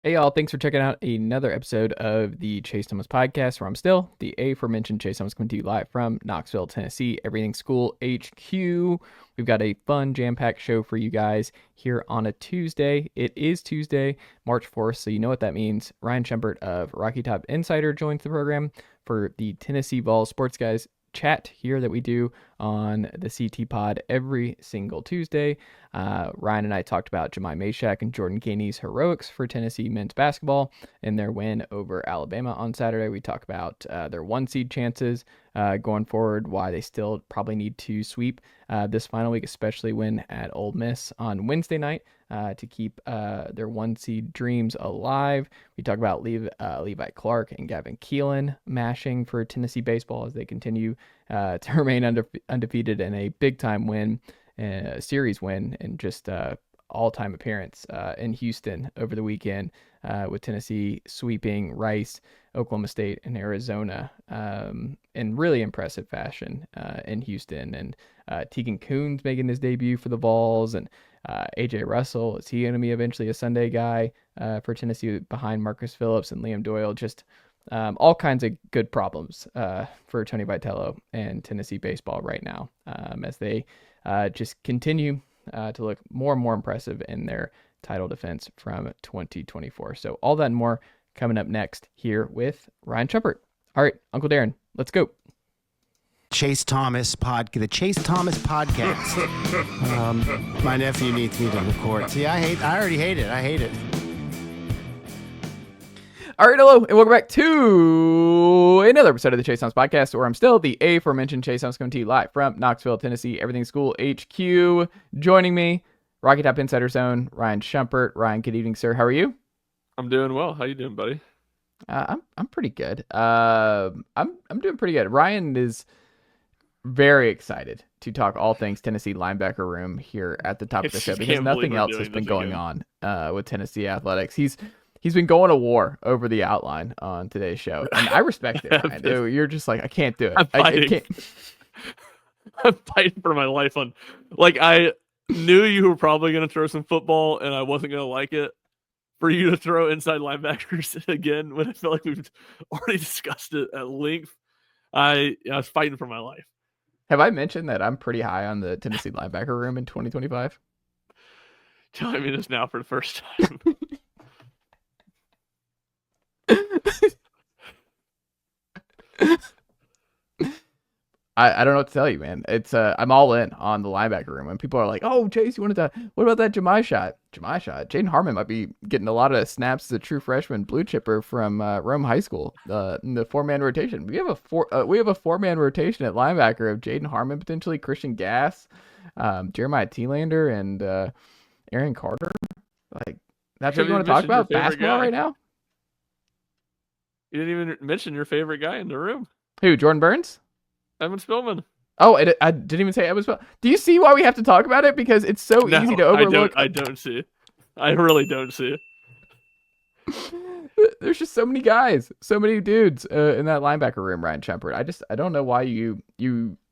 Hey y'all, thanks for checking out another episode of the Chase Thomas podcast, where I'm still the aforementioned Chase Thomas, coming to you live from Knoxville, Tennessee, Everything School HQ. We've got a fun jam-packed show for you guys here on a Tuesday. It is Tuesday, March 4th, so you know what that means. Ryan Schumpert of Rocky Top Insider joins the program for the Tennessee Vols Sports Guys chat here that we do on the CT pod every single Tuesday. Ryan and I talked about Jahmai Mashack and Jordan Gainey's heroics for Tennessee men's basketball and their win over Alabama on Saturday. We talk about their one seed chances going forward, why they still probably need to sweep this final week, especially win at Ole Miss on Wednesday night to keep their one seed dreams alive. We talk about Levi Clark and Gavin Kilen mashing for Tennessee baseball as they continue to remain undefeated in a big time win, series win, and just all-time appearance in Houston over the weekend, with Tennessee sweeping Rice, Oklahoma State, and Arizona in really impressive fashion in Houston. And Tegan Kuhn's making his debut for the Vols, and AJ Russell, is he going to be eventually a Sunday guy for Tennessee behind Marcus Phillips and Liam Doyle? Just all kinds of good problems for Tony Vitello and Tennessee baseball right now, as they just continue to look more and more impressive in their title defense from 2024. So all that and more coming up next here with Ryan Schumpert. All right, Uncle Darren, let's go. The Chase Thomas podcast. My nephew needs me to record. See, I already hate it. I hate it. All right, hello, and welcome back to another episode of the Chase Thomas podcast, where I'm still the aforementioned Chase Thomas, coming to you live from Knoxville, Tennessee, Everything School HQ. Joining me, Rocky Top Insider Zone, Ryan Schumpert. Ryan, good evening, sir. How are you? I'm doing well. How you doing, buddy? I'm pretty good. I'm doing pretty good. Ryan is very excited to talk all things Tennessee linebacker room here at the top of the show, because nothing else has been going on with Tennessee athletics. He's been going to war over the outline on today's show, and I respect it. Ryan. You're just like, I can't do it. I can't. I'm fighting for my life on. Like, I knew you were probably going to throw some football, and I wasn't going to like it. For you to throw inside linebackers again, when I feel like we've already discussed it at length, I was fighting for my life. Have I mentioned that I'm pretty high on the Tennessee linebacker room in 2025? Telling me this now for the first time. I don't know what to tell you, man. It's I'm all in on the linebacker room. And people are like, "Oh, Chase, you wanted to? What about that Jahmai shot? Jahmai shot. Jaden Harmon might be getting a lot of snaps as a true freshman blue chipper from Rome High School in the 4-man rotation. We have a 4-man rotation at linebacker of Jaden Harmon, potentially Christian Gass, Jeremiah Thielander, and Aaron Carter. Like, that's what you want to talk about basketball right now? You didn't even mention your favorite guy in the room. Who? Jordan Burns? Evan Spillman. Oh, I didn't even say Evan Spillman. Do you see why we have to talk about it? Because it's so easy to overlook. I don't see it. I really don't see it. There's just so many guys, so many dudes in that linebacker room, Ryan Schumpert. I don't know why you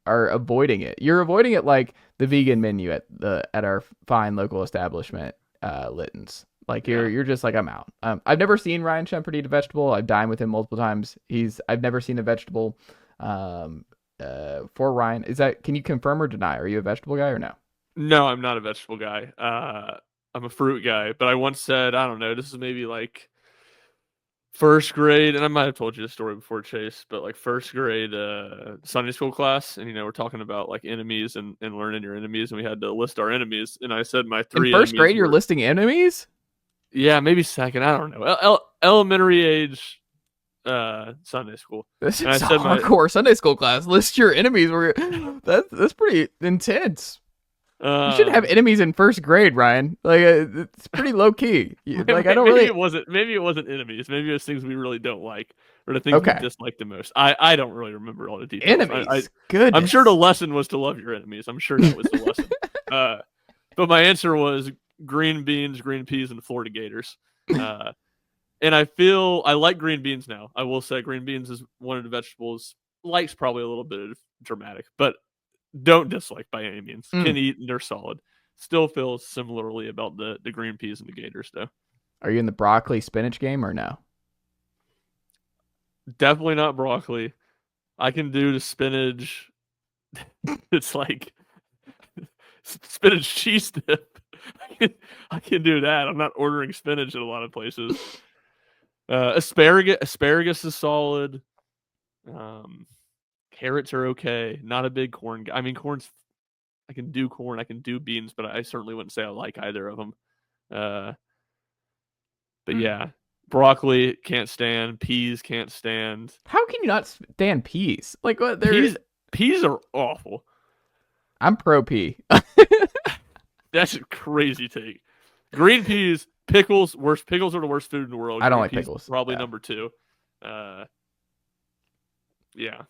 are avoiding it. You're avoiding it like the vegan menu at our fine local establishment, Litton's. Like you're just like, I'm out. I've never seen Ryan Schumpert eat a vegetable. I've dined with him multiple times. I've never seen a vegetable. For Ryan, can you confirm or deny? Are you a vegetable guy or no? No, I'm not a vegetable guy. I'm a fruit guy. But I once said, I don't know, this is maybe like first grade, and I might have told you this story before, Chase, but like first grade Sunday school class, and we're talking about like enemies and learning your enemies, and we had to list our enemies, and I said my 3 in first grade you're listing enemies? Yeah, maybe second. I don't know. Elementary age. Sunday school. This is a hardcore Sunday school class. List your enemies. That's pretty intense. You shouldn't have enemies in first grade, Ryan. Like it's pretty low key. Like I don't maybe really. Maybe it wasn't enemies. Maybe it was things we really don't like, or the things we dislike the most. I don't really remember all the details. Enemies. Good. I'm sure the lesson was to love your enemies. I'm sure that was the lesson. But my answer was green beans, green peas, and Florida Gators. And I feel I like green beans now. I will say green beans is one of the vegetables. Like's probably a little bit dramatic, but don't dislike by any means. Can eat and they're solid. Still feel similarly about the green peas and the Gators, though. Are you in the broccoli spinach game or no? Definitely not broccoli. I can do the spinach. It's like spinach cheese dip. I can do that. I'm not ordering spinach at a lot of places. Asparagus is solid. Carrots are okay. Not a big corn guy. I mean, I can do corn. I can do beans, but I certainly wouldn't say I like either of them. But yeah, broccoli can't stand. Peas can't stand. How can you not stand peas? Like what? Peas are awful. I'm pro pea. That's a crazy take. Green peas, pickles, worst. Pickles are the worst food in the world. I don't Green like peas, pickles. Probably number 2. Yeah.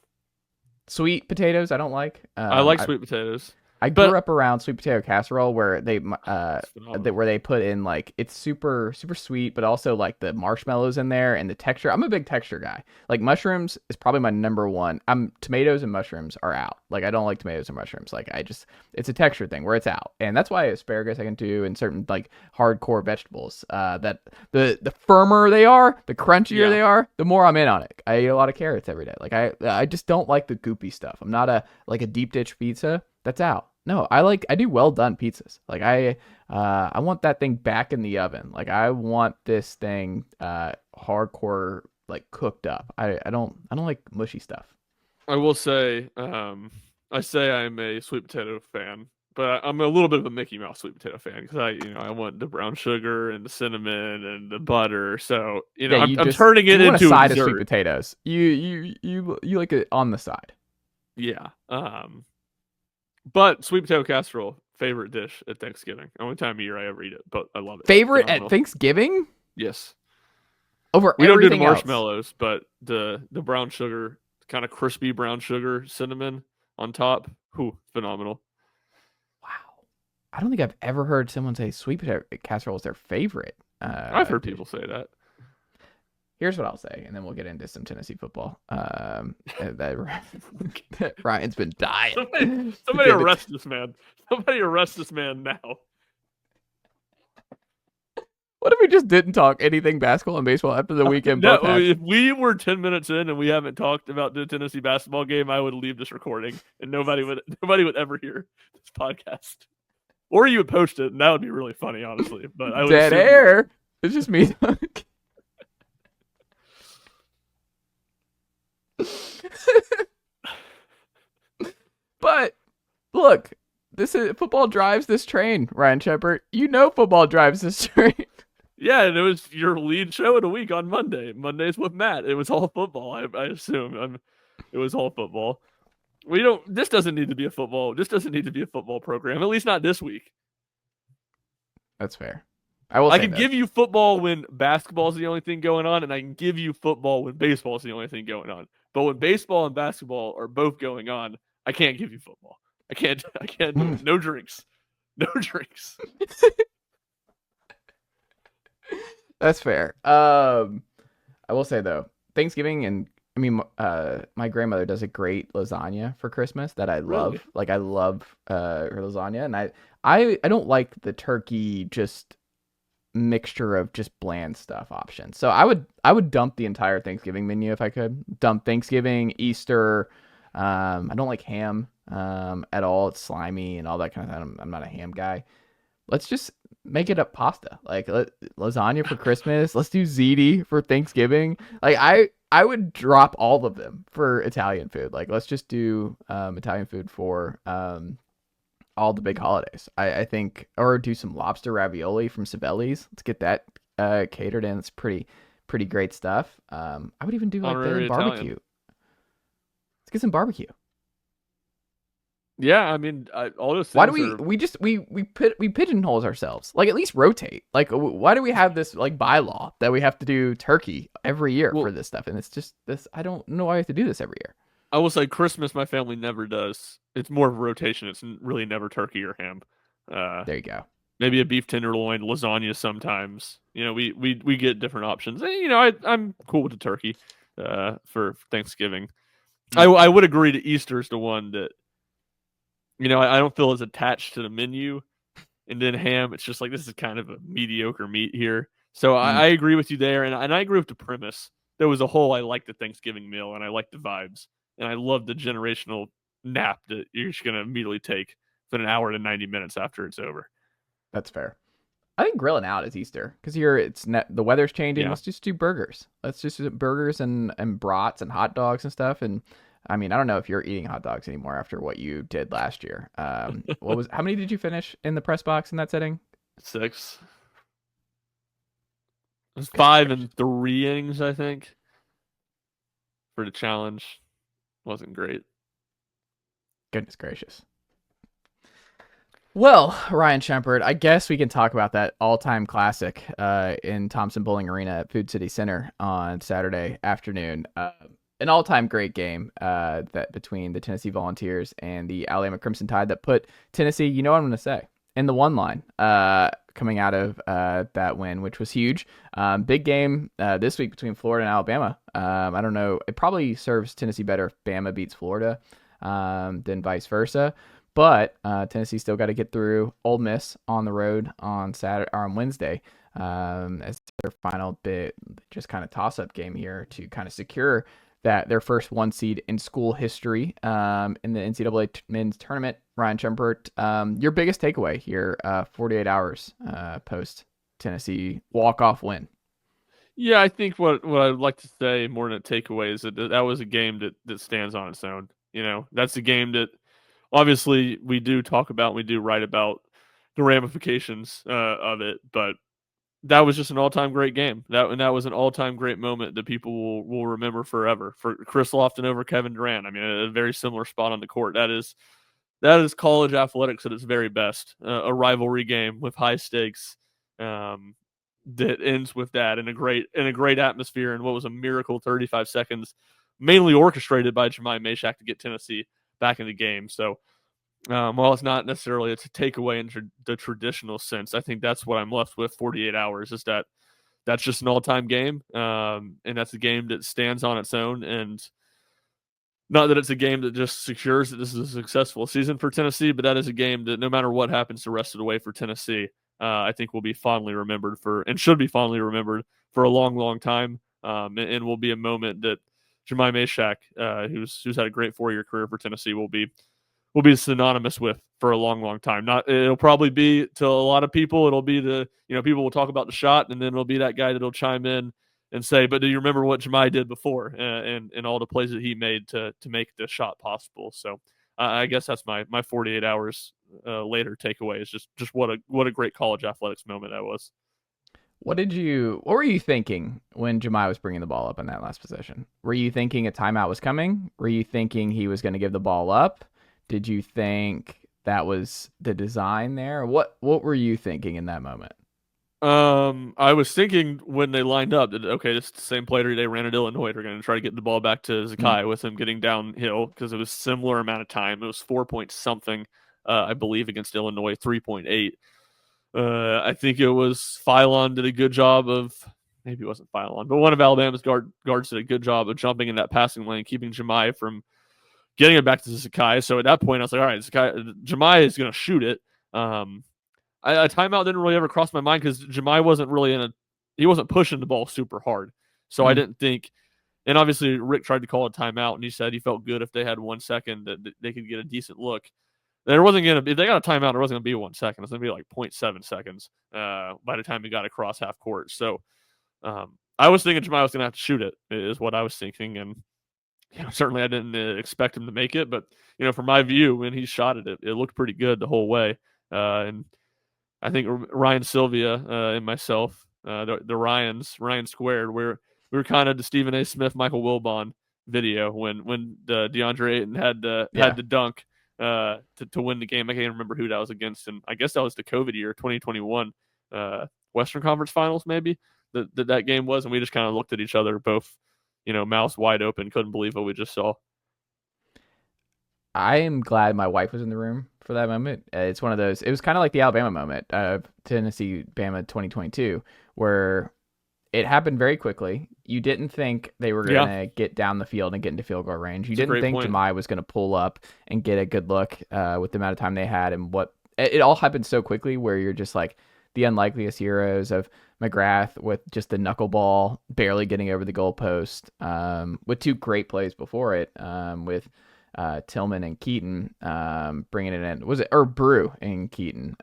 Sweet potatoes, I don't like. I like sweet potatoes. I grew up around sweet potato casserole where they put in like it's super super sweet, but also like the marshmallows in there and the texture. I'm a big texture guy. Like mushrooms is probably my number one. Tomatoes and mushrooms are out. Like I don't like tomatoes and mushrooms. Like it's a texture thing where it's out, and that's why asparagus I can do and certain like hardcore vegetables. That the firmer they are, the crunchier they are, the more I'm in on it. I eat a lot of carrots every day. Like I just don't like the goopy stuff. I'm not a deep dish pizza. That's out. No, I do well done pizzas. Like I want that thing back in the oven. Like I want this thing hardcore like cooked up. I don't like mushy stuff. I will say, I say I'm a sweet potato fan, but I'm a little bit of a Mickey Mouse sweet potato fan because I want the brown sugar and the cinnamon and the butter. So I'm turning it into a side of sweet potatoes. You like it on the side. Yeah. But sweet potato casserole, favorite dish at Thanksgiving. Only time of year I ever eat it, but I love it. Favorite at Thanksgiving? Yes. Over we don't do the everything marshmallows, else. but the brown sugar, kind of crispy brown sugar, cinnamon on top. Phenomenal. Wow. I don't think I've ever heard someone say sweet potato casserole is their favorite. I've heard people say that. Here's what I'll say, and then we'll get into some Tennessee football. Ryan's been dying. Somebody arrest this man. Somebody arrest this man now. What if we just didn't talk anything basketball and baseball after the weekend? No, if we were 10 minutes in and we haven't talked about the Tennessee basketball game, I would leave this recording, and nobody would ever hear this podcast. Or you would post it, and that would be really funny, honestly. But I would dead air. It's just me. But look, football drives this train, Ryan Schumpert. You know football drives this train. Yeah, and it was your lead show of the week on Monday. Mondays with Matt. It was all football, I assume. It was all football. This doesn't need to be a football. This doesn't need to be a football program, at least not this week. That's fair. I can give you football when basketball is the only thing going on, and I can give you football when baseball is the only thing going on. But when baseball and basketball are both going on, I can't give you football. I can't do it. No drinks. No drinks. That's fair. I will say though, Thanksgiving and my grandmother does a great lasagna for Christmas that I love. Really? Like I love her lasagna, and I don't like the turkey just mixture of just bland stuff options. So I would dump the entire Thanksgiving menu if I could. Dump Thanksgiving, Easter. I don't like ham at all. It's slimy and all that kind of thing. I'm not a ham guy. Let's just make it a pasta. Like lasagna for Christmas. Let's do ziti for Thanksgiving. Like I would drop all of them for Italian food. Like let's just do Italian food for all the big holidays. I think, or do some lobster ravioli from Sabelli's. Let's get that catered in. It's pretty great stuff. I would even do like the barbecue. Italian. Let's get some barbecue. Yeah, I mean, all those things. Why do we pigeonhole ourselves? Like at least rotate. Like why do we have this like bylaw that we have to do turkey every year for this stuff? And it's just this. I don't know why I have to do this every year. I will say Christmas, my family never does. It's more of a rotation. It's really never turkey or ham. There you go. Maybe a beef tenderloin, lasagna sometimes. We get different options. And, I'm cool with the turkey for Thanksgiving. I would agree that Easter is the one that, I don't feel as attached to the menu. And then ham, it's just like, this is kind of a mediocre meat here. So I agree with you there, and I agree with the premise. There was a whole I like the Thanksgiving meal, and I like the vibes, and I love the generational nap that you're just going to immediately take within an hour to 90 minutes after it's over. That's fair. I think grilling out is Easter because here the weather's changing. Yeah. Let's just do burgers. Let's just do burgers and brats and hot dogs and stuff. And I mean, I don't know if you're eating hot dogs anymore after what you did last year. How many did you finish in the press box in that setting? 6. It was 5 and 3 innings, I think, for the challenge. Wasn't great. Goodness gracious. Well, Ryan Schumpert, I guess we can talk about that all-time classic in Thompson Bowling Arena at Food City Center on Saturday afternoon. An all-time great game that between the Tennessee Volunteers and the Alabama Crimson Tide that put Tennessee, you know what I'm going to say, in the one line coming out of that win, which was huge. Big game this week between Florida and Alabama. I don't know. It probably serves Tennessee better if Bama beats Florida than vice versa. But Tennessee still got to get through Ole Miss on the road on Saturday or on Wednesday as their final bit, just kind of toss-up game here to kind of secure that their first 1 seed in school history in the NCAA men's tournament. Ryan Schumpert, your biggest takeaway here, 48 hours post Tennessee walk-off win. Yeah, I think what I'd like to say more than a takeaway is that was a game that stands on its own. You know, that's a game that obviously we do talk about, we do write about the ramifications of it, but that was just an all-time great game. That was an all-time great moment that people will remember forever. For Chris Lofton over Kevin Durant, I mean, a very similar spot on the court. That is college athletics at its very best. A rivalry game with high stakes that ends with that in a great atmosphere and what was a miracle 35 seconds, mainly orchestrated by Jahmai Mashack to get Tennessee back in the game. So while it's not necessarily a takeaway in the traditional sense, I think that's what I'm left with 48 hours is that's just an all-time game. And that's a game that stands on its own. And not that it's a game that just secures that this is a successful season for Tennessee, but that is a game that no matter what happens the rest of the way for Tennessee, I think will be fondly remembered and should be fondly remembered for a long, long time. And will be a moment that Jahmai Mashack, who's had a great 4-year career for Tennessee, will be synonymous with for a long, long time. It'll probably be to a lot of people. It'll be people will talk about the shot, and then it'll be that guy that'll chime in and say, "But do you remember what Jahmai did before and all the plays that he made to make the shot possible?" So I guess that's my 48 hours later takeaway is just what a great college athletics moment that was. What were you thinking when Jahmai was bringing the ball up in that last possession? Were you thinking a timeout was coming? Were you thinking he was going to give the ball up? Did you think that was the design there? What were you thinking in that moment? I was thinking when they lined up that, okay, this is the same play they ran at Illinois. They're going to try to get the ball back to Zakai with him getting downhill because it was similar amount of time. It was 4 point something, I believe, against Illinois, 3.8. I think it was Philon did a good job of, maybe it wasn't Philon, but one of Alabama's guards did a good job of jumping in that passing lane, keeping Jahmai from getting it back to Zakai. So at that point, I was like, all right, Jahmai is going to shoot it. A timeout didn't really ever cross my mind because Jahmai wasn't really he wasn't pushing the ball super hard. So I didn't think, and obviously Rick tried to call a timeout and he said he felt good if they had 1 second that they could get a decent look. There wasn't going to be, if they got a timeout, there wasn't going to be 1 second. It was going to be like 0.7 seconds by the time he got across half court. So I was thinking Jahmai was going to have to shoot it is what I was thinking. And certainly I didn't expect him to make it, but from my view, when he shot it looked pretty good the whole way. And I think Ryan Sylvia and myself, the Ryan squared, we were kind of the Stephen A. Smith, Michael Wilbon video when the DeAndre Ayton had the dunk to win the game. I can't remember who that was against, and I guess that was the COVID year, 2021 Western Conference Finals, maybe that game was, and we just kind of looked at each other, both mouths wide open, couldn't believe what we just saw. I am glad my wife was in the room for that moment. It's one of those, it was kind of like the Alabama moment of Tennessee-Bama 2022, where it happened very quickly. You didn't think they were going to get down the field and get into field goal range. You didn't think Jahmai was going to pull up and get a good look with the amount of time they had. And it all happened so quickly where you're just like, the unlikeliest heroes of McGrath with just the knuckleball barely getting over the goalpost, with two great plays before it, with Tillman and Keaton bringing it in. Was it or Brew and Keaton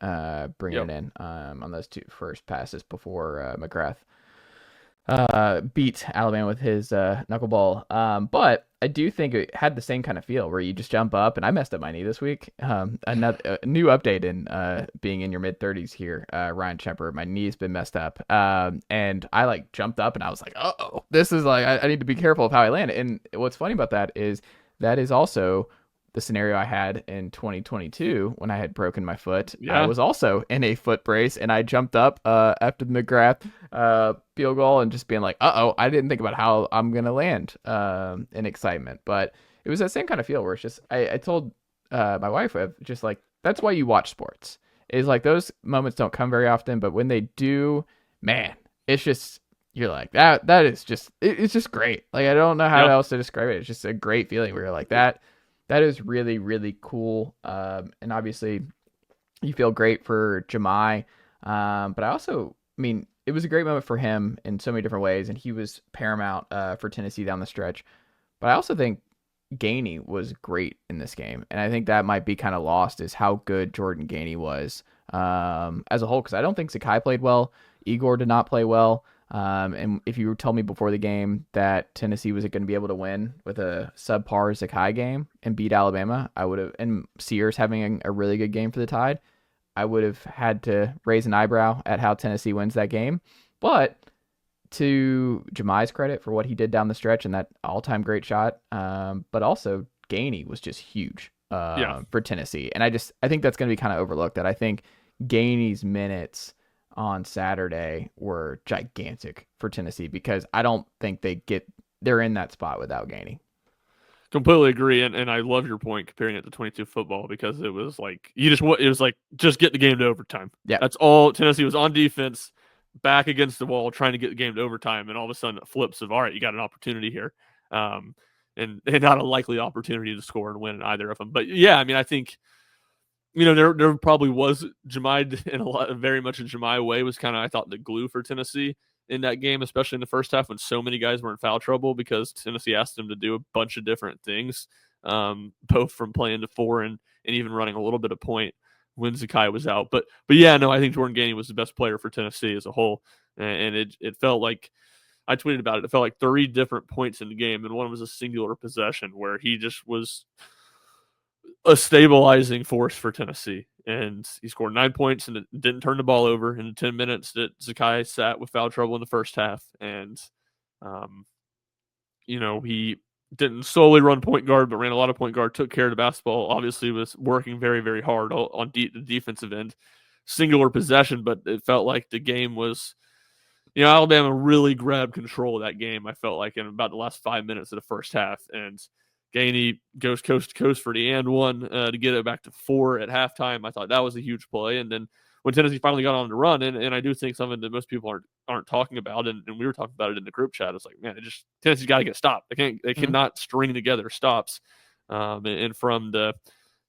bringing it in on those two first passes before McGrath beat Alabama with his knuckleball. But I do think it had the same kind of feel where you just jump up, and I messed up my knee this week. Another new update in being in your mid 30s here, Ryan Schumpert. My knee's been messed up, and I like jumped up, and I was like, oh, this is like I need to be careful of how I land. And what's funny about that is also the scenario I had in 2022 when I had broken my foot. I was also in a foot brace, and I jumped up after the McGrath field goal and just being like, I didn't think about how I'm going to land in excitement. But it was that same kind of feel where it's just, I told my wife, just like, that's why you watch sports. Is like those moments don't come very often, but when they do, man, it's just, you're like, that is just, it's just great. Like, I don't know how else to describe it. It's just a great feeling where you're like, that is really, really cool. And obviously you feel great for Jahmai. But I mean, it was a great moment for him in so many different ways, and he was paramount for Tennessee down the stretch. But I also think Gainey was great in this game, and I think that might be kind of lost is how good Jordan Gainey was as a whole, because I don't think Zakai played well. Igor did not play well. And if you told me before the game that Tennessee was going to be able to win with a subpar Zakai game and beat Alabama, I would have, and Sears having a really good game for the Tide, I would have had to raise an eyebrow at how Tennessee wins that game. But to Jahmai's credit for what he did down the stretch and that all-time great shot, but also Gainey was just huge for Tennessee. And I think that's going to be kind of overlooked, that I think Gainey's minutes on Saturday were gigantic for Tennessee, because I don't think they're in that spot without Gainey. Completely agree, and I love your point comparing it to 22 football, because it was like it was like just get the game to overtime. Yeah, that's all. Tennessee was on defense, back against the wall, trying to get the game to overtime, and all of a sudden it flips of, all right, you got an opportunity here, and not a likely opportunity to score and win in either of them. But yeah, I mean, I think there probably was Jahmai in very much in Jahmai way was kind of, I thought, the glue for Tennessee in that game, especially in the first half when so many guys were in foul trouble, because Tennessee asked them to do a bunch of different things, both from playing to four and even running a little bit of point when Zakai was out. But yeah, no, I think Jordan Gainey was the best player for Tennessee as a whole, and it felt like, I tweeted about it, it felt like 3 different points in the game, and one was a singular possession where he just was a stabilizing force for Tennessee, and he scored 9 points and didn't turn the ball over in the 10 minutes that Zakai sat with foul trouble in the first half. And he didn't solely run point guard, but ran a lot of point guard, took care of the basketball, obviously was working very, very hard on the defensive end. Singular possession, but it felt like the game was, Alabama really grabbed control of that game, I felt like, in about the last 5 minutes of the first half. And Gainey goes coast to coast for the and one to get it back to 4 at halftime. I thought that was a huge play. And then when Tennessee finally got on the run, and I do think something that most people aren't talking about, and we were talking about it in the group chat, it's like, man, Tennessee's got to get stopped. They cannot string together stops. And from the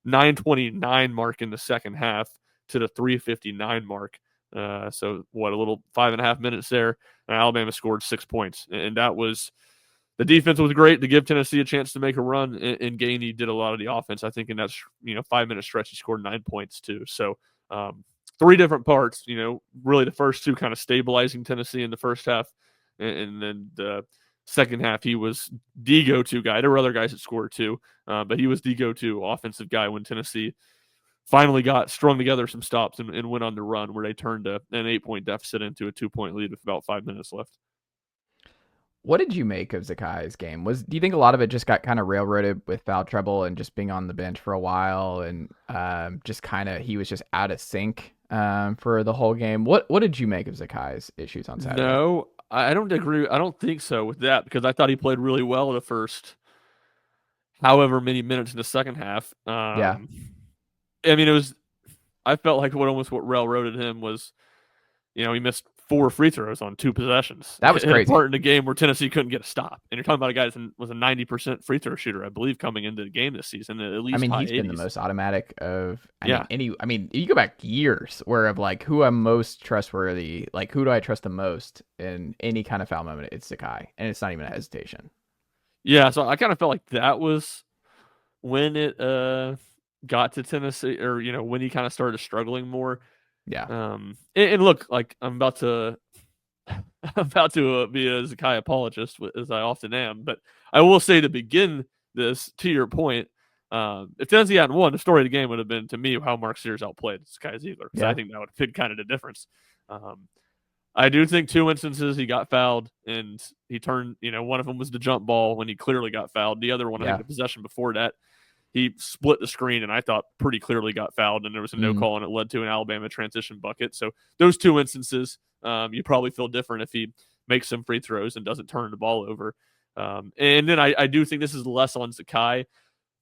9:29 mark in the second half to the 3:59 mark, so a little 5.5 minutes there, Alabama scored 6 points, and that was. The defense was great to give Tennessee a chance to make a run, and Gainey did a lot of the offense. I think in that 5-minute stretch, he scored 9 points too. So 3 different parts. Really the first 2 kind of stabilizing Tennessee in the first half, and then the second half he was the go-to guy. There were other guys that scored too, but he was the go-to offensive guy when Tennessee finally got strung together some stops and went on the run where they turned an 8-point deficit into a 2-point lead with about 5 minutes left. What did you make of Zakai's game? Do you think a lot of it just got kind of railroaded with foul trouble and just being on the bench for a while, and just kind of he was just out of sync for the whole game? What did you make of Zakai's issues on Saturday? No, I don't agree. I don't think so with that, because I thought he played really well the first however many minutes in the second half. Yeah. I mean, I felt like what railroaded him was, he missed 4 free throws on 2 possessions. That was crazy. Part in a game where Tennessee couldn't get a stop. And you're talking about a guy that was a 90% free throw shooter, I believe, coming into the game this season. At least he's 80s. been the most automatic of you go back years where of like who I'm most trustworthy, like who do I trust the most in any kind of foul moment? It's Zakai, and it's not even a hesitation. Yeah, so I kind of felt like that was when it got to Tennessee, or when he kind of started struggling more. Yeah. And look, like I'm about to be a Zakai apologist, as I often am, but I will say to begin this, to your point, if Tennessee hadn't won, the story of the game would have been, to me, how Mark Sears outplayed Zakai Zeigler. So I think that would have been kind of the difference. I do think 2 instances he got fouled, and he turned, one of them was the jump ball when he clearly got fouled. The other one, I think the possession before that, he split the screen and I thought pretty clearly got fouled, and there was a no call, and it led to an Alabama transition bucket. So those 2 instances, you probably feel different if he makes some free throws and doesn't turn the ball over. And then I do think this is less on Zakai,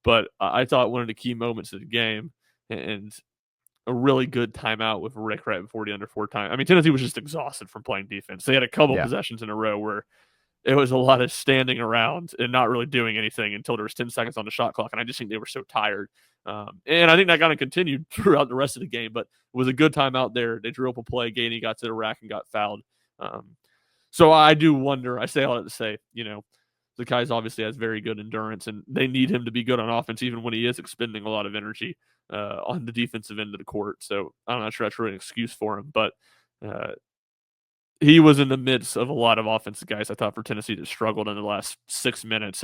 but I thought one of the key moments of the game, and a really good timeout with Rick right before the under 4 time. I mean, Tennessee was just exhausted from playing defense. They had a couple possessions in a row where it was a lot of standing around and not really doing anything until there was 10 seconds on the shot clock. And I just think they were so tired. And I think that kind of continued throughout the rest of the game, but it was a good time out there. They drew up a play. Gainey got to the rack and got fouled. So I do wonder, I say all that to say, the guy obviously has very good endurance, and they need him to be good on offense, even when he is expending a lot of energy on the defensive end of the court. So I'm not sure that's really an excuse for him, but he was in the midst of a lot of offensive guys, I thought, for Tennessee that struggled in the last 6 minutes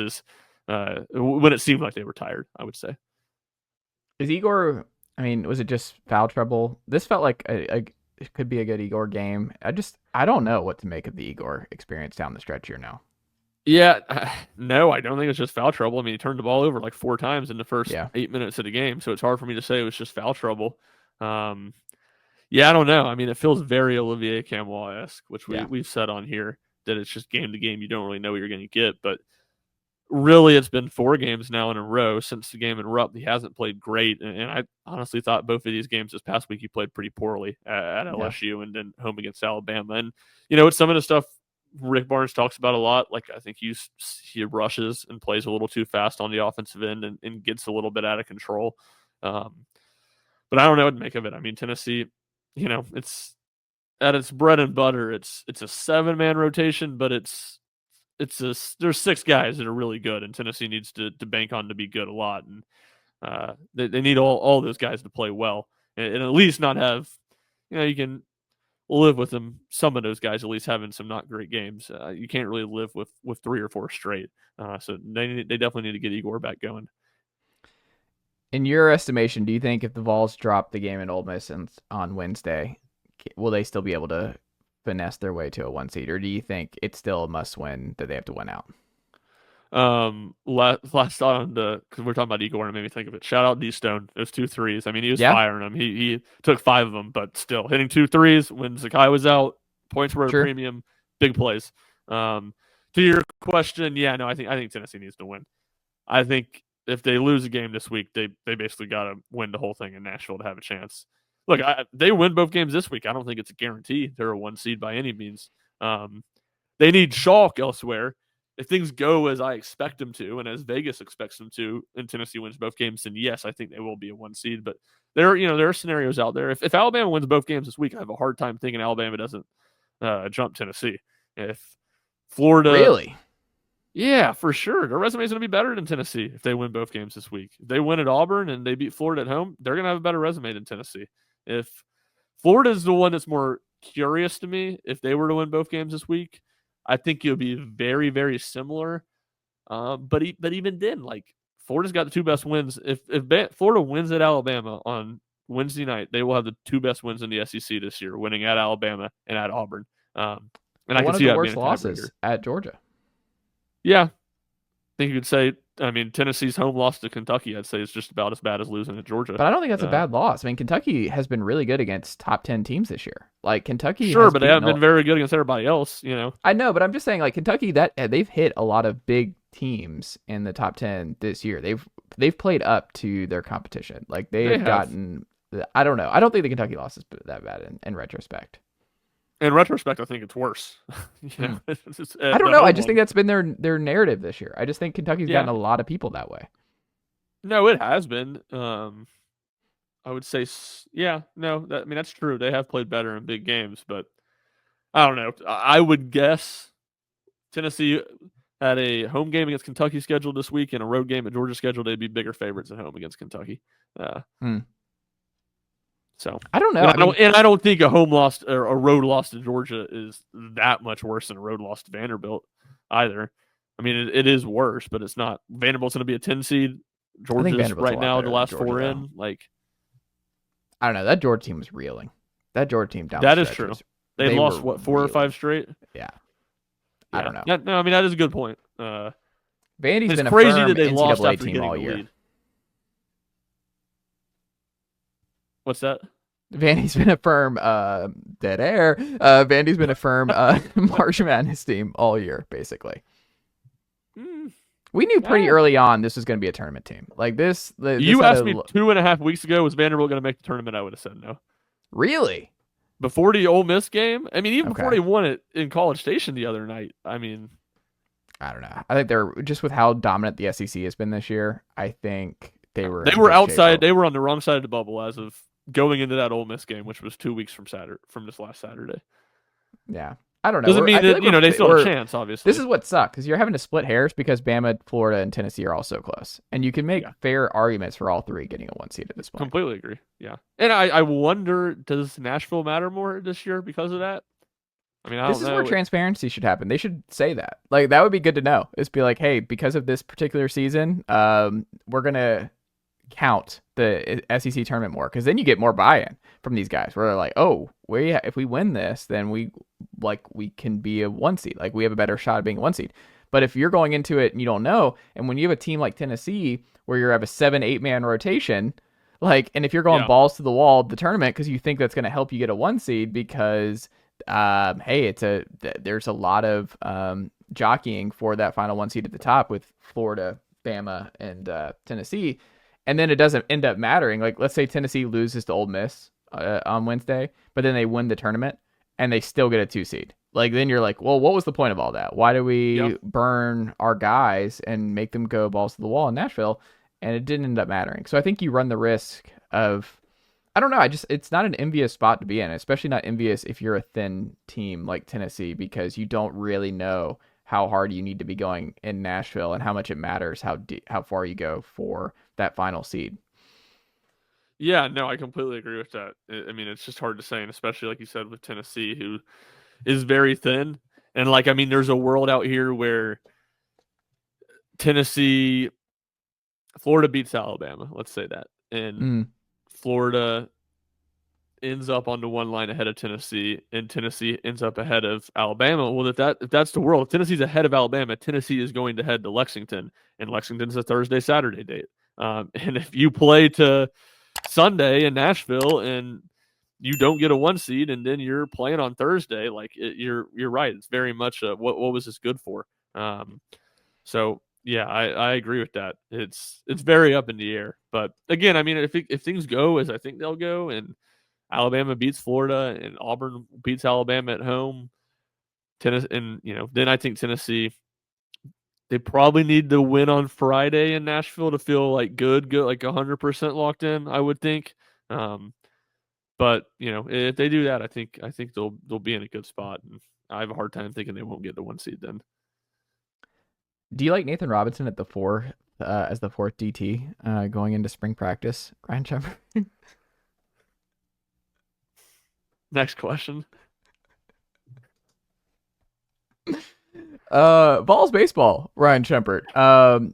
when it seemed like they were tired, I would say. Is Igor, was it just foul trouble? This felt like it could be a good Igor game. I don't know what to make of the Igor experience down the stretch here now. Yeah, no, I don't think it's just foul trouble. He turned the ball over like 4 times in the first 8 minutes of the game, so it's hard for me to say it was just foul trouble. I don't know. It feels very Olivier Camois-esque, which we've said on here, that it's just game to game. You don't really know what you're going to get, but really it's been 4 games now in a row since the game in Rupp. He hasn't played great, and I honestly thought both of these games this past week he played pretty poorly at LSU and then home against Alabama. And, it's some of the stuff Rick Barnes talks about a lot. Like, I think he rushes and plays a little too fast on the offensive end and gets a little bit out of control. But I don't know what to make of it. Tennessee, it's at its bread and butter. It's a 7-man rotation, but there's 6 guys that are really good, and Tennessee needs to bank on to be good a lot. And they need all those guys to play well, and at least not have, you can live with them. Some of those guys at least having some not great games. You can't really live with 3 or 4 straight. So they definitely need to get Igor back going. In your estimation, do you think if the Vols drop the game in Ole Miss on Wednesday, will they still be able to finesse their way to a 1 seed, or do you think it's still a must win that they have to win out? Last on because we're talking about Igor, and it made me think of it. Shout out D-Stone. Those 2 threes. He was firing them. He took 5 of them, but still hitting 2 threes when Zakai was out. Points were at a premium. Big plays. To your question, I think Tennessee needs to win. I think if they lose a game this week, they basically got to win the whole thing in Nashville to have a chance. Look, they win both games this week. I don't think it's a guarantee they're a 1 seed by any means. They need chalk elsewhere. If things go as I expect them to, and as Vegas expects them to, and Tennessee wins both games, then yes, I think they will be a 1 seed. But there are scenarios out there. If Alabama wins both games this week, I have a hard time thinking Alabama doesn't jump Tennessee. If Florida, really, yeah, for sure, their resume is going to be better than Tennessee if they win both games this week. If they win at Auburn and they beat Florida at home, they're going to have a better resume than Tennessee. If Florida is the one that's more curious to me, if they were to win both games this week, I think it'll be very, very similar. But even then, like, Florida's got the 2 best wins. If Florida wins at Alabama on Wednesday night, they will have the 2 best wins in the SEC this year, winning at Alabama and at Auburn. And I can see that being a losses at Georgia. Yeah, I think you could say. Tennessee's home loss to Kentucky, I'd say, is just about as bad as losing at Georgia. But I don't think that's a bad loss. Kentucky has been really good against top 10 teams this year. Like, Kentucky, sure, but they haven't been very good against everybody else. I know, but I'm just saying, like, Kentucky, that they've hit a lot of big teams in the top 10 this year. They've played up to their competition. Like, they have gotten. I don't know. I don't think the Kentucky loss is that bad in retrospect. In retrospect, I think it's worse. I don't know. I just think that's been their narrative this year. I just think Kentucky's gotten a lot of people that way. No, it has been. I would say, no. That's true. They have played better in big games, but I don't know. I would guess Tennessee had a home game against Kentucky scheduled this week and a road game at Georgia scheduled. They'd be bigger favorites at home against Kentucky. So I don't know. I don't think a home loss or a road loss to Georgia is that much worse than a road loss to Vanderbilt either. I mean, it is worse, but it's not. Vanderbilt's going to be a 10 seed. Georgia's right now the last Georgia, 4 in. Like, I don't know. That Georgia team was reeling. That Georgia team down. That is true. They lost 4 or 5 straight. Yeah. I don't know. No, I mean that is a good point. Vandy's been a crazy firm that they NCAA lost after team getting all the year. lead. What's that? Vandy's been a firm dead air. Vandy's been a firm March Madness team all year, basically. We knew pretty early on this was going to be a tournament team. Like this you asked me 2.5 weeks ago, was Vanderbilt going to make the tournament? I would have said no. Really? Before the Ole Miss game? I mean, even before they won it in College Station the other night. I mean, I don't know. I think they're just with how dominant the SEC has been this year. I think they were outside. They were on the wrong side of the bubble as of going into that Ole Miss game, which was 2 weeks from this last Saturday. Yeah. I don't know. Doesn't mean that, they still have a chance, obviously. This is what sucks, because you're having to split hairs because Bama, Florida, and Tennessee are all so close. And you can make fair arguments for all three getting a 1 seed at this point. Completely agree, yeah. And I wonder, does Nashville matter more this year because of that? I mean, I don't know. This is where transparency should happen. They should say that. Like, that would be good to know. It's be like, hey, because of this particular season, we're going to count the SEC tournament more, because then you get more buy-in from these guys where they're like, oh, if we win this, then we can be a 1 seed. Like, we have a better shot of being a 1 seed. But if you're going into it and you don't know, and when you have a team like Tennessee where you have a 7-8 man rotation, and if you're going balls to the wall of the tournament because you think that's going to help you get a 1 seed because hey, there's a lot of jockeying for that final 1 seed at the top with Florida, Bama, and Tennessee. And then it doesn't end up mattering. Like, let's say Tennessee loses to Ole Miss on Wednesday, but then they win the tournament and they still get a 2 seed. Like, then you're like, well, what was the point of all that? Why do we burn our guys and make them go balls to the wall in Nashville? And it didn't end up mattering. So I think you run the risk of, I don't know. It's not an envious spot to be in, especially not envious if you're a thin team like Tennessee, because you don't really know how hard you need to be going in Nashville and how much it matters how far you go for that final seed. Yeah, no, I completely agree with that. I mean, it's just hard to say, and especially like you said with Tennessee, who is very thin. And there's a world out here where Florida beats Alabama, let's say that, and Florida ends up on the 1 line ahead of Tennessee, and Tennessee ends up ahead of Alabama. Well, if that's the world, if Tennessee's ahead of Alabama, Tennessee is going to head to Lexington, and Lexington's a Thursday-Saturday date. And if you play to Sunday in Nashville and you don't get a 1 seed, and then you're playing on Thursday, you're right. It's very much what was this good for? So yeah, I agree with that. It's very up in the air. But again, if things go as I think they'll go, and Alabama beats Florida and Auburn beats Alabama at home, then I think Tennessee, they probably need to win on Friday in Nashville to feel like good, like 100% locked in, I would think. But if they do that, I think they'll be in a good spot. And I have a hard time thinking they won't get the 1 seed then. Do you like Nathan Robinson at the 4 as the 4th DT going into spring practice, Ryan Schumpert? Next question. Vols baseball, Ryan Schumpert,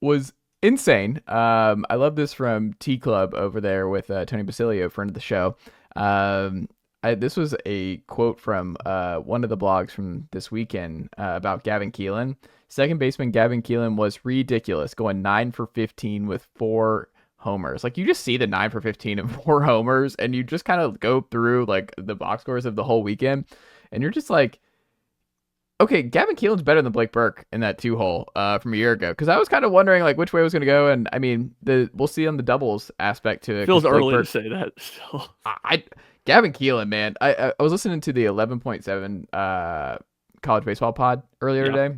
was insane. I love this from T Club over there with Tony Basilio, friend of the show. This was a quote from one of the blogs from this weekend about Gavin Kilen. Second baseman Gavin Kilen was ridiculous, going 9 for 15 with 4 homers. Like, you just see the 9 for 15 and 4 homers, and you just kind of go through the box scores of the whole weekend, and you're just like, okay, Gavin Keelan's better than Blake Burke in that 2-hole from a year ago, because I was kind of wondering which way it was going to go, and we'll see on the doubles aspect to it. Feels early to say that still. Gavin Kilen, man. I was listening to the 11.7 college baseball pod earlier Yeah, today,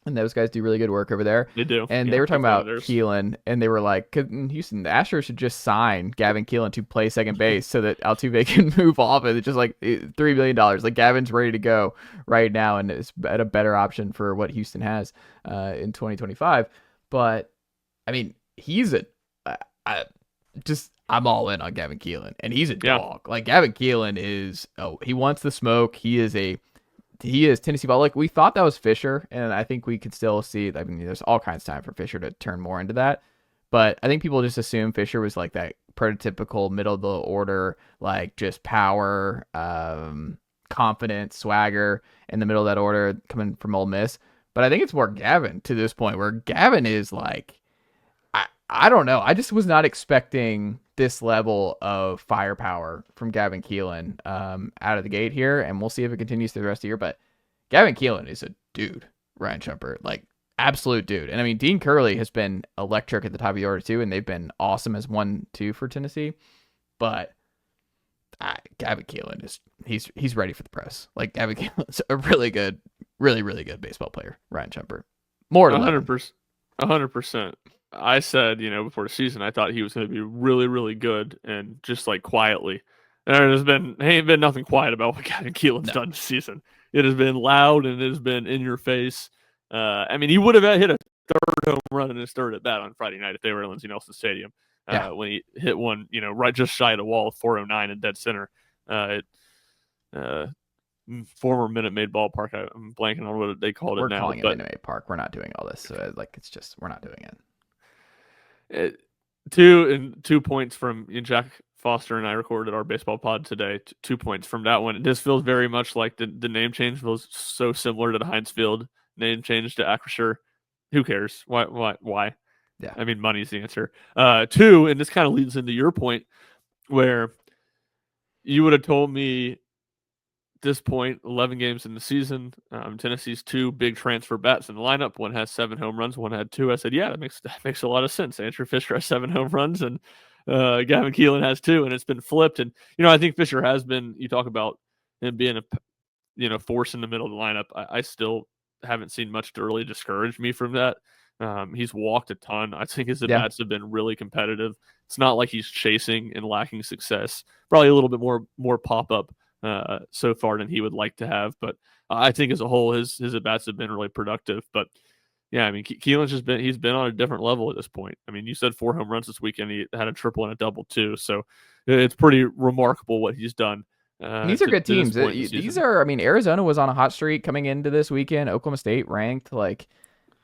and those guys do really good work over there. they do. And Yeah, they were talking big fan of about theirs. Keelan, and they were like, in Houston, the Astros should just sign Gavin Keelan to play second base so that Altuve can move off it. It's just like $3 million. Like Gavin's ready to go right now, and it's at a better option for what Houston has in 2025. But I mean, he's I'm all in on Gavin Keelan, and he's a dog. Like Gavin Keelan is, he wants the smoke. He is Tennessee ball. Like we thought that was Fisher, and I think we could still see. I mean, there's all kinds of time for Fisher to turn more into that, but I think people just assume Fisher was like that prototypical middle of the order, like just power, confidence, swagger in the middle of that order coming from Ole Miss. But I think it's more Gavin to this point, where Gavin is like, I don't know. I just was not expecting this level of firepower from Gavin Keelan out of the gate here, and we'll see if it continues through the rest of the year. But Gavin Keelan is a dude, Ryan Schumpert, like absolute dude. And I mean, Dean Curley has been electric at the top of the order too, and they've been awesome as 1-2 for Tennessee. But Gavin Keelan he's ready for the press. Like Gavin Keelan's a really good, really good baseball player. Ryan Schumpert, more than 100%. 100%. I said, before the season, I thought he was going to be really, really good, and just like quietly. Ain't been nothing quiet about what Gavin Keelan's done this season. It has been loud and it has been in your face. I mean, he would have hit a third home run in his third at bat on Friday night if they were at Lindsey Nelson Stadium. When he hit one, right just shy of the wall, 409 in dead center. Former Minute Maid ballpark. I'm blanking on what they called it now. We're calling it Minute Maid Park. We're not doing all this. So we're not doing it. 2 points from Jack Foster and I recorded our baseball pod today. 2 points from that one. This feels very much like the name change feels so similar to the Heinz Field name change to Acrisure. Who cares? Why? Yeah. I mean, money's the answer. 2, and this kind of leads into your point where you would have told me this point, 11 games in the season, Tennessee's 2 big transfer bats in the lineup. One has 7 home runs, one had 2. I said, yeah, that makes a lot of sense. Andrew Fisher has 7 home runs, and Gavin Keelan has 2, and it's been flipped. And I think Fisher has been. You talk about him being a force in the middle of the lineup. I still haven't seen much to really discourage me from that. He's walked a ton. I think his at-bats have been really competitive. It's not like he's chasing and lacking success. Probably a little bit more pop-up so far than he would like to have. But I think as a whole, his at-bats have been really productive. But, yeah, I mean, Keelan's he's been on a different level at this point. I mean, you said 4 home runs this weekend. He had a triple and a double, too. So it's pretty remarkable what he's done. These are good teams. These are, I mean, Arizona was on a hot streak coming into this weekend. Oklahoma State ranked. Like,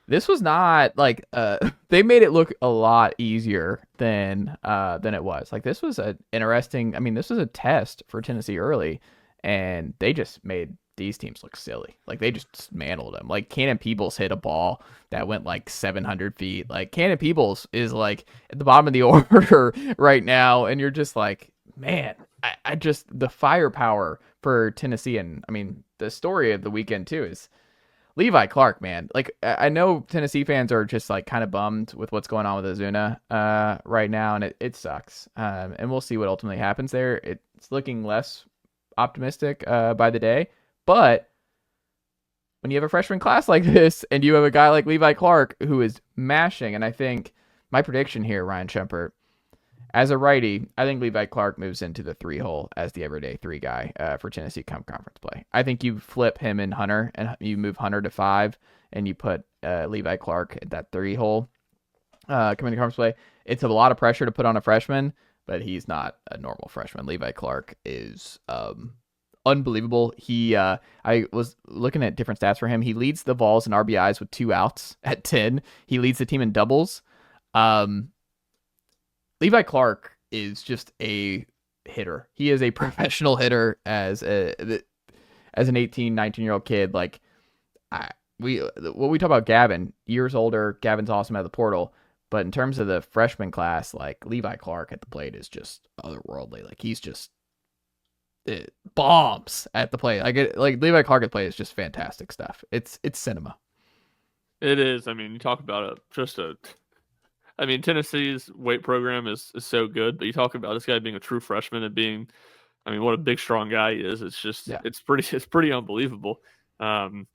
this was not like they made it look a lot easier than it was. Like, this was an interesting. I mean, this was a test for Tennessee early, and they just made these teams look silly. Like, they just dismantled them. Like, Cannon Peebles hit a ball that went like 700 feet. Like, Cannon Peebles is like at the bottom of the order right now, and you're just like, man. I just, the firepower for Tennessee, and I mean, the story of the weekend too is Levi Clark, man. Like, I know Tennessee fans are just like kind of bummed with what's going on with Ozuna right now, and it sucks. And we'll see what ultimately happens there. It's looking less optimistic by the day, but when you have a freshman class like this and you have a guy like Levi Clark who is mashing, and I think my prediction here, Ryan Schumpert, as a righty, I think Levi Clark moves into the 3-hole as the everyday 3 guy for Tennessee come conference play. I think you flip him and Hunter, and you move Hunter to 5, and you put Levi Clark at that 3-hole coming to conference play. It's a lot of pressure to put on a freshman, but he's not a normal freshman. Levi Clark is unbelievable. I was looking at different stats for him. He leads the Vols in RBIs with 2 outs at 10. He leads the team in doubles. Levi Clark is just a hitter. He is a professional hitter as an 18, 19-year-old kid. Like, what we talk about Gavin, years older, Gavin's awesome out of the portal. But in terms of the freshman class, like, Levi Clark at the plate is just otherworldly. Like, he's just bombs at the plate. Like Levi Clark at the plate is just fantastic stuff. It's cinema. It is. I mean, you talk about Tennessee's weight program is so good, but you talk about this guy being a true freshman and being I mean, what a big, strong guy he is. It's just, Yeah. it's pretty unbelievable. Holler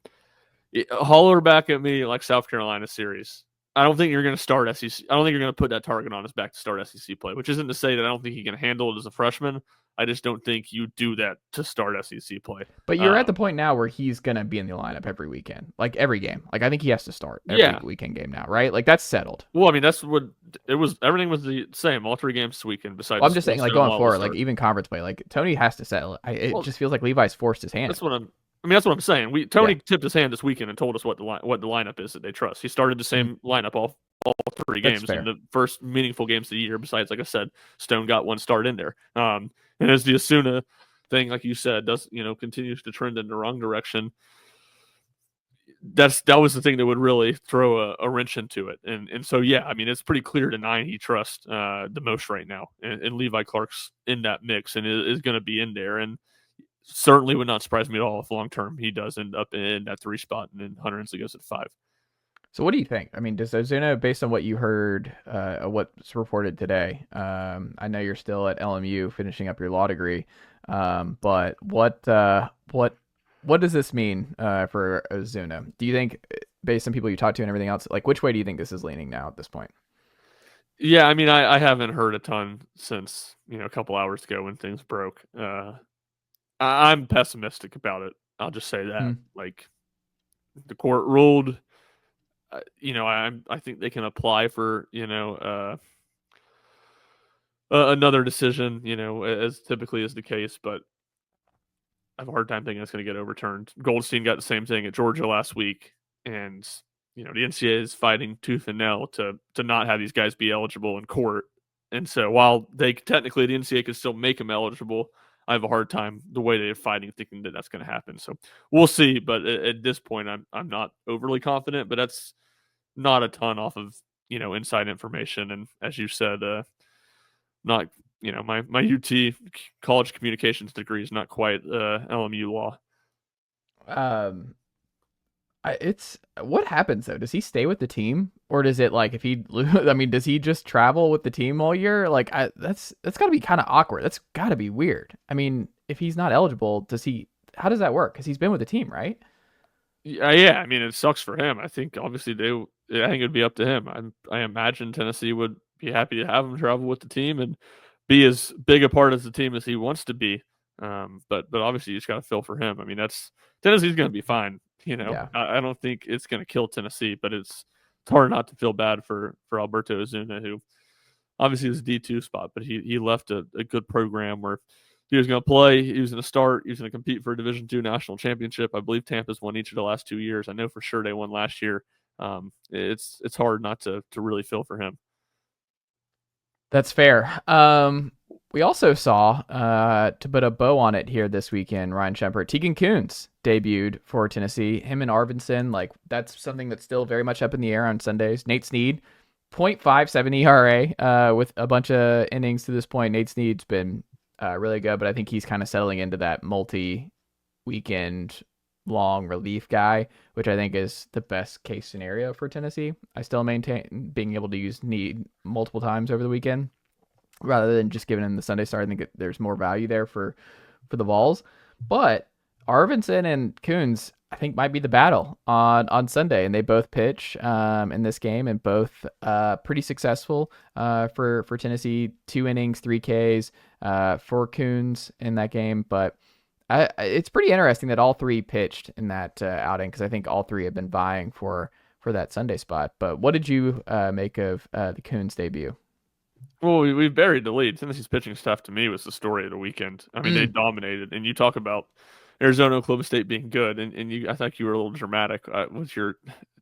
back at me like South Carolina series. I don't think you're going to start SEC. I don't think you're going to put that target on his back to start SEC play, which isn't to say that I don't think he can handle it as a freshman. I just don't think you do that to start SEC play. But you're at the point now where he's going to be in the lineup every weekend, like every game. Like I think he has to start every weekend game now, right? Like that's settled. Well, I mean, that's what it was. Everything was the same all 3 games this weekend. Besides, I'm just saying, like going forward, like even conference play, like Tony has to settle. It just feels like Levi's forced his hand. That's what I'm saying. Tony tipped his hand this weekend and told us what the lineup is that they trust. He started the same lineup all 3 games in the first meaningful games of the year. Besides, like I said, Stone got 1 start in there. And as the Asuna thing, like you said, does continues to trend in the wrong direction. That was the thing that would really throw a wrench into it. And so I mean, it's pretty clear to 9 he trusts the most right now, and Levi Clark's in that mix and is going to be in there. And certainly would not surprise me at all if long term he does end up in that 3 spot and then Hunter Ensley goes at 5. So what do you think? I mean, does Ozuna, based on what you heard, what's reported today, I know you're still at LMU finishing up your law degree, but what does this mean for Ozuna? Do you think, based on people you talked to and everything else, like which way do you think this is leaning now at this point? Yeah, I mean, I haven't heard a ton since a couple hours ago when things broke. I'm pessimistic about it. I'll just say that. Like the court ruled. I think they can apply for another decision, as typically is the case, but I have a hard time thinking it's going to get overturned. Goldstein got the same thing at Georgia last week, and the NCAA is fighting tooth and nail to not have these guys be eligible in court. And so while the NCAA can still make them eligible, I have a hard time the way they're fighting, thinking that that's going to happen. So we'll see. But at this point, I'm not overly confident. But that's not a ton off of inside information. And as you said, not my UT college communications degree is not quite LMU law. It's what happens though? Does he stay with the team, or does it like if he? I mean, does he just travel with the team all year? Like that's got to be kind of awkward. That's got to be weird. I mean, if he's not eligible, does he? How does that work? Because he's been with the team, right? Yeah. I mean, it sucks for him. I think obviously I think it'd be up to him. I imagine Tennessee would be happy to have him travel with the team and be as big a part of the team as he wants to be. But obviously you just got to feel for him. I mean, Tennessee's going to be fine. I don't think it's going to kill Tennessee, but it's hard not to feel bad for Alberto Ozuna, who obviously is a D2 spot, but he left a good program where he was going to play, he was going to start, he was going to compete for a Division II national championship. I believe Tampa's won each of the last 2 years. I know for sure they won last year. It's hard not to really feel for him. That's fair. We also saw, to put a bow on it here this weekend, Ryan Schumpert, Tegan Kuhns debuted for Tennessee. Him and Arvidsson, like that's something that's still very much up in the air on Sundays. Nate Snead, 0.57 ERA with a bunch of innings to this point. Nate Snead's been really good, but I think he's kind of settling into that multi-weekend long relief guy, which I think is the best case scenario for Tennessee. I still maintain being able to use Snead multiple times over the weekend rather than just giving him the Sunday start. I think there's more value there for the Vols. But Arvidsson and Kuhns, I think, might be the battle on Sunday, and they both pitch in this game, and both pretty successful for Tennessee. 2 innings, 3 Ks for Kuhns in that game. But it's pretty interesting that all 3 pitched in that outing, because I think all 3 have been vying for that Sunday spot. But what did you make of the Kuhns debut? Well, we buried the lead. Tennessee's pitching staff, to me, was the story of the weekend. I mean, they dominated. And you talk about Arizona, Oklahoma State being good, and I think you were a little dramatic with your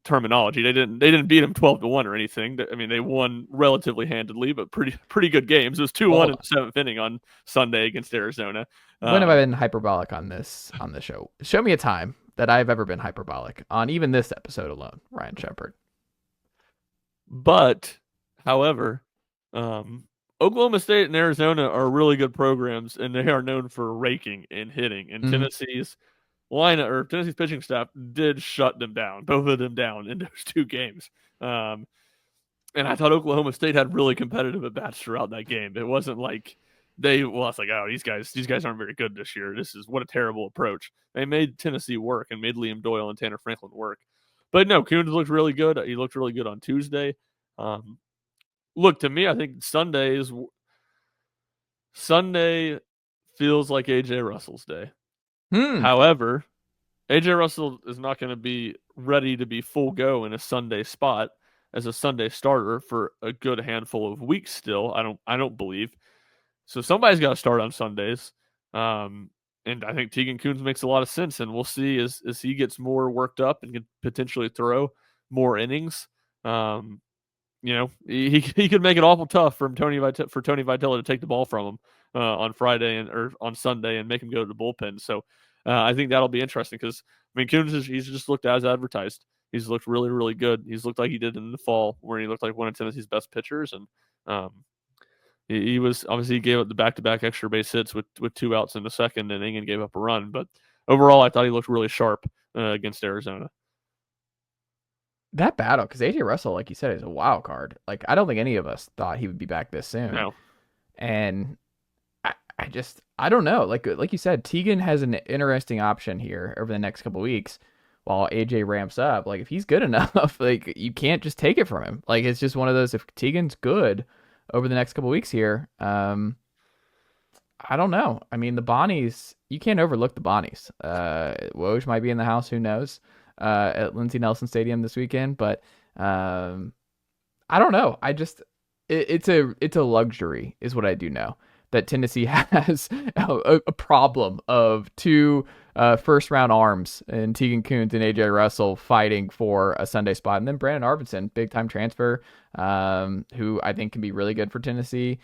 terminology. They didn't beat them 12-1 or anything. I mean, they won relatively handedly, but pretty good games. It was 2-1 in the 7th inning on Sunday against Arizona. When have I been hyperbolic on this show? Show me a time that I've ever been hyperbolic on even this episode alone, Ryan Schumpert. But, however, Oklahoma State and Arizona are really good programs, and they are known for raking and hitting. And Tennessee's Tennessee's pitching staff did shut them down, both of them down in those 2 games. And I thought Oklahoma State had really competitive at bats throughout that game. It wasn't like I was like, oh, these guys aren't very good this year. This is what a terrible approach. They made Tennessee work and made Liam Doyle and Tanner Franklin work. But no, Coons looked really good. He looked really good on Tuesday. Look, to me, I think Sunday feels like AJ Russell's day. However, AJ Russell is not going to be ready to be full go in a Sunday spot as a Sunday starter for a good handful of weeks still. I don't believe. So somebody's got to start on Sundays. And I think Tegan Coons makes a lot of sense, and we'll see as he gets more worked up and can potentially throw more innings. He could make it awful tough for Tony Vitello to take the ball from him on Friday or on Sunday and make him go to the bullpen. So I think that'll be interesting because Coons he's just looked as advertised. He's looked really, really good. He's looked like he did in the fall, where he looked like one of Tennessee's best pitchers, and he was obviously he gave up the back-to-back extra base hits with 2 outs in the second inning and gave up a run. But overall, I thought he looked really sharp against Arizona. That battle, because AJ Russell, like you said, is a wild card. Like, I don't think any of us thought he would be back this soon. No. And I don't know. Like you said, Tegan has an interesting option here over the next couple weeks while AJ ramps up. Like, if he's good enough, like, you can't just take it from him. Like, it's just one of those, if Tegan's good over the next couple weeks here, I don't know. I mean, the Bonnies, you can't overlook the Bonnies. Woj might be in the house, who knows, at Lindsey Nelson Stadium this weekend, but I don't know. It's a luxury is what I do know, that Tennessee has a problem of 2 first-round arms in Tegan Coons and AJ Russell fighting for a Sunday spot. And then Brandon Arvidsson, big-time transfer, who I think can be really good for Tennessee.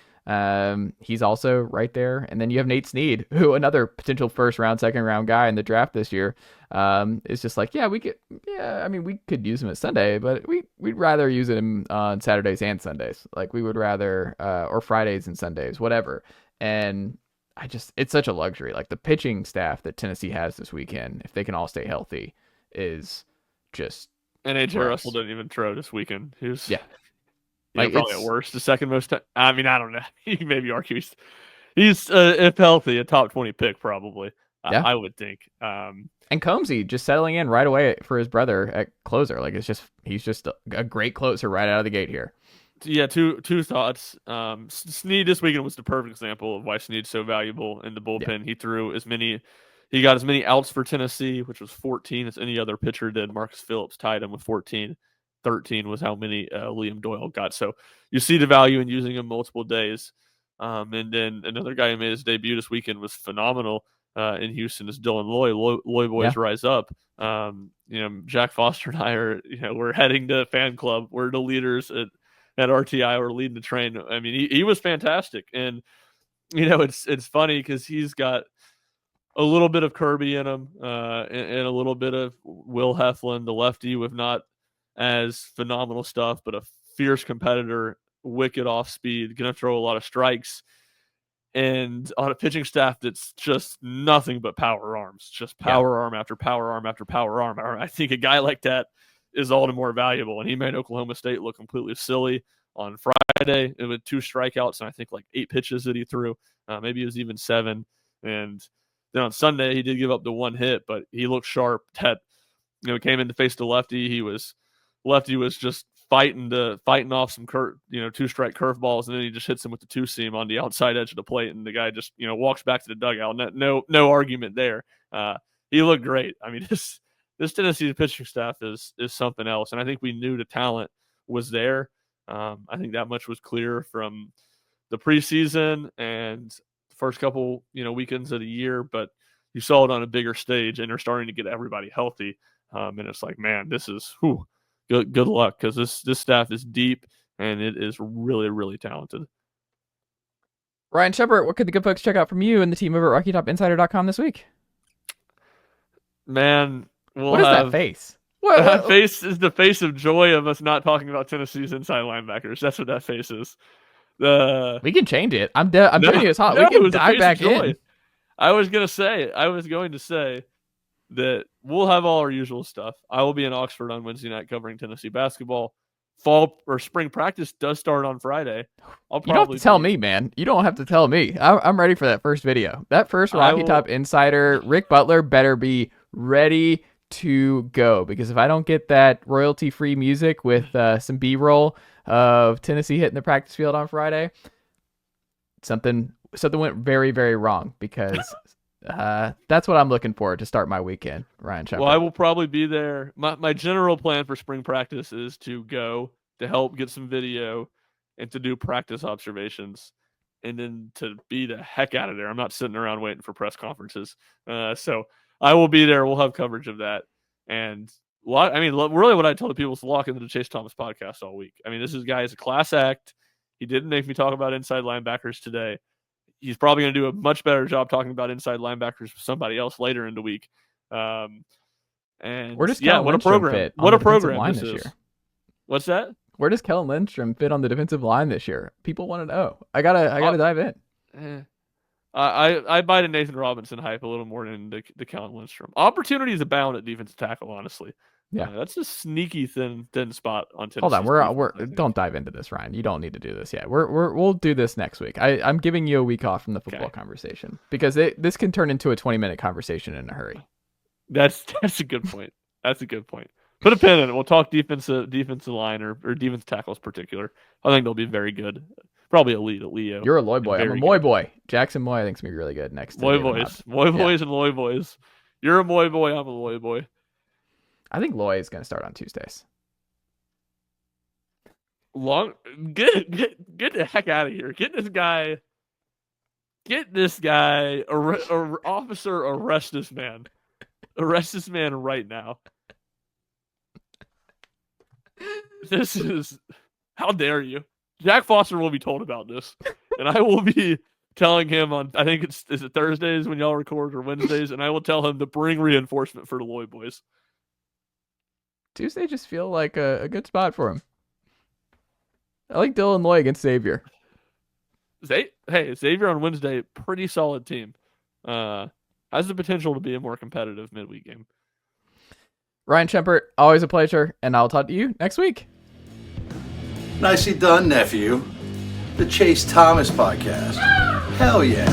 He's also right there. And then you have Nate Snead, who another potential first-round, second-round guy in the draft this year. It's just like, we could use him at Sunday, but we'd rather use him on Saturdays and Sundays. Like, we would rather, or Fridays and Sundays, whatever. And it's such a luxury. Like, the pitching staff that Tennessee has this weekend, if they can all stay healthy, is just. And AJ Russell didn't even throw this weekend. He was like, probably at worst the second most. I mean, I don't know. You can maybe argue he's if healthy, a top 20 pick probably. Yeah. I would think. And Combsy just settling in right away for his brother at closer. Like, he's just a great closer right out of the gate here. Yeah, two thoughts. Snead this weekend was the perfect example of why Snead's so valuable in the bullpen. Yeah. He got as many outs for Tennessee, which was 14, as any other pitcher did. Marcus Phillips tied him with 14. 13 was how many Liam Doyle got. So you see the value in using him multiple days. And then another guy who made his debut this weekend was phenomenal in Houston is Dylan Loy. Loy boys rise up. Jack Foster and I are, we're heading to fan club. We're the leaders at RTI. We're leading the train. I mean, he was fantastic. And, it's funny because he's got a little bit of Kirby in him and a little bit of Will Heflin, the lefty, with not as phenomenal stuff, but a fierce competitor, wicked off speed, going to throw a lot of strikes. And on a pitching staff that's just nothing but power arms, just power arm after power arm after power arm. I think a guy like that is all the more valuable. And he made Oklahoma State look completely silly on Friday. It was 2 strikeouts and I think like 8 pitches that he threw. Maybe it was even 7. And then on Sunday, he did give up the 1 hit, but he looked sharp. That came in to face the lefty. Lefty was just fighting off some 2-strike curveballs, and then he just hits him with the 2-seam on the outside edge of the plate, and the guy just walks back to the dugout. No argument there. He looked great. I mean, this Tennessee pitching staff is something else, and I think we knew the talent was there. I think that much was clear from the preseason and the first couple weekends of the year, but you saw it on a bigger stage, and they're starting to get everybody healthy. And it's like, man, this is good luck, because this staff is deep and it is really, really talented. Ryan Schumpert, what could the good folks check out from you and the team over at RockyTopInsider.com this week? Man, what is that face? That face is the face of joy of us not talking about Tennessee's inside linebackers. That's what that face is. We can change it. I'm telling you, it's hot. We can dive back in. I was going to say that we'll have all our usual stuff. I will be in Oxford on Wednesday night covering Tennessee basketball. fall or spring practice does start on Friday, I'll probably You don't have to tell me, man. You don't have to tell me. I'm ready for that first video. That first Rocky Top Insider, Rick Butler better be ready to go, because if I don't get that royalty-free music with some B-roll of Tennessee hitting the practice field on Friday, something went very, very wrong, because that's what I'm looking for to start my weekend, Ryan Schumpert. Well, I will probably be there. My general plan for spring practice is to go to help get some video and to do practice observations, and then to be the heck out of there. I'm not sitting around waiting for press conferences. So I will be there. We'll have coverage of that. And really what I told the people is to lock into the Chase Thomas podcast all week. I mean, this guy is a class act. He didn't make me talk about inside linebackers today. He's probably going to do a much better job talking about inside linebackers with somebody else later in the week. And where does Kellen what a Lindstrom program! fit What on a the defensive program line this this is. year? What's that? Where does Kellen Lindstrom fit on the defensive line this year? People want to know. I gotta dive in. I buy the Nathan Robinson hype a little more than the Kellen Lindstrom. Opportunities abound at defensive tackle, honestly. Yeah, that's a sneaky thin spot on Tennessee. Hold on, we're don't dive into this, Ryan. You don't need to do this yet. We'll do this next week. I'm giving you a week off from the football conversation, because this can turn into a 20-minute conversation in a hurry. That's a good point. That's a good point. Put a pin in it. We'll talk defensive line or defensive tackles in particular. I think they'll be very good. Probably elite at Leo. You're a Loy boy. I'm a Moy boy. Jackson Moy, I think, is going to be really good next. Moy boys. Moy boys and Loy boys. You're a Moy boy. I'm a Loy boy. I think Loy is going to start on Tuesdays. Get the heck out of here. Get this guy. Officer, arrest this man. Arrest this man right now. This is, how dare you? Jack Foster will be told about this, and I will be telling him on, I think is it Thursdays when y'all record, or Wednesdays, and I will tell him to bring reinforcement for the Loy boys. Tuesday just feel like a good spot for him. I like Dylan Loy against Xavier. Xavier on Wednesday, pretty solid team. Has the potential to be a more competitive midweek game. Ryan Schumpert, always a pleasure, and I'll talk to you next week. Nicely done, nephew. The Chase Thomas podcast. Hell yeah.